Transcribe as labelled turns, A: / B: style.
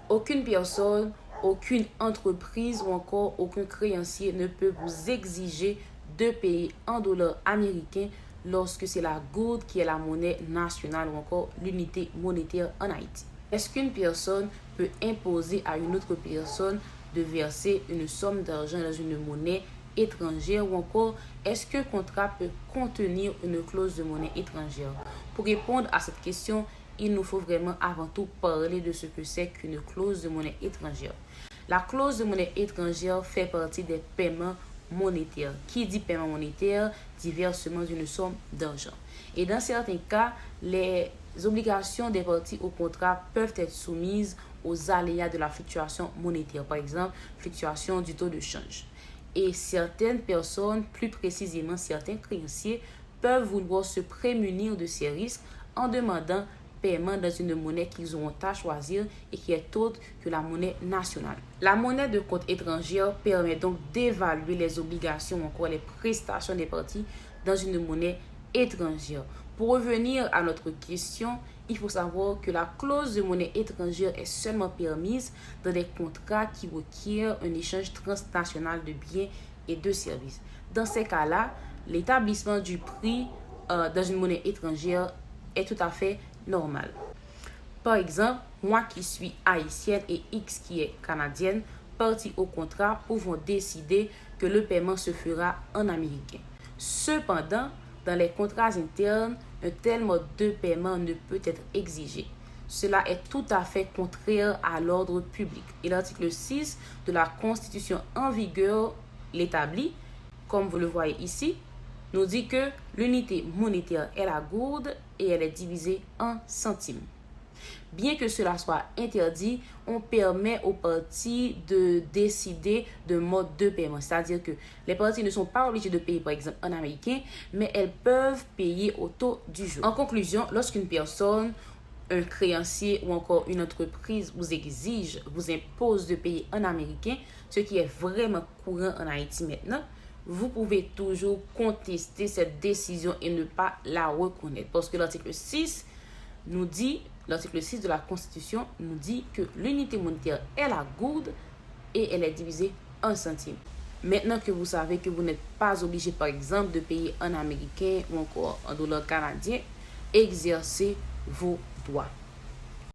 A: Aucune personne, aucune entreprise ou encore aucun créancier ne peut vous exiger de payer en dollars américains lorsque c'est la gourde qui est la monnaie nationale ou encore l'unité monétaire en Haïti. Est-ce qu'une personne peut imposer à une autre personne de verser une somme d'argent dans une monnaie étrangère ou encore est-ce qu'un contrat peut contenir une clause de monnaie étrangère? Pour répondre à cette question, il nous faut vraiment avant tout parler de ce que c'est qu'une clause de monnaie étrangère. La clause de monnaie étrangère fait partie des paiements monétaires. Qui dit paiement monétaire dit versement d'une somme d'argent. Et dans certains cas, les obligations des parties au contrat peuvent être soumises aux aléas de la fluctuation monétaire, par exemple, fluctuation du taux de change. Et certaines personnes, plus précisément certains créanciers, peuvent vouloir se prémunir de ces risques en demandant paiement dans une monnaie qu'ils auront à choisir et qui est autre que la monnaie nationale. La monnaie de compte étrangère permet donc d'évaluer les obligations ou encore les prestations des parties dans une monnaie étrangère. Pour revenir à notre question, il faut savoir que la clause de monnaie étrangère est seulement permise dans des contrats qui requièrent un échange transnational de biens et de services. Dans ces cas-là, l'établissement du prix dans une monnaie étrangère est tout à fait normal. Par exemple, moi qui suis haïtienne et X qui est canadienne, parties au contrat pouvons décider que le paiement se fera en américain. Cependant, dans les contrats internes, un tel mode de paiement ne peut être exigé. Cela est tout à fait contraire à l'ordre public. Et l'article 6 de la Constitution en vigueur l'établit, comme vous le voyez ici, nous dit que l'unité monétaire est la gourde et elle est divisée en centimes. Bien que cela soit interdit, on permet aux parties de décider de mode de paiement. C'est-à-dire que les parties ne sont pas obligées de payer, par exemple, en américain, mais elles peuvent payer au taux du jour. En conclusion, lorsqu'une personne, un créancier ou encore une entreprise vous exige, vous impose de payer en américain, ce qui est vraiment courant en Haïti maintenant, vous pouvez toujours contester cette décision et ne pas la reconnaître. Parce que l'article 6 de la Constitution nous dit que l'unité monétaire est la gourde et elle est divisée en centimes. Maintenant que vous savez que vous n'êtes pas obligé, par exemple, de payer en américain ou encore en dollars canadiens, exercez vos droits.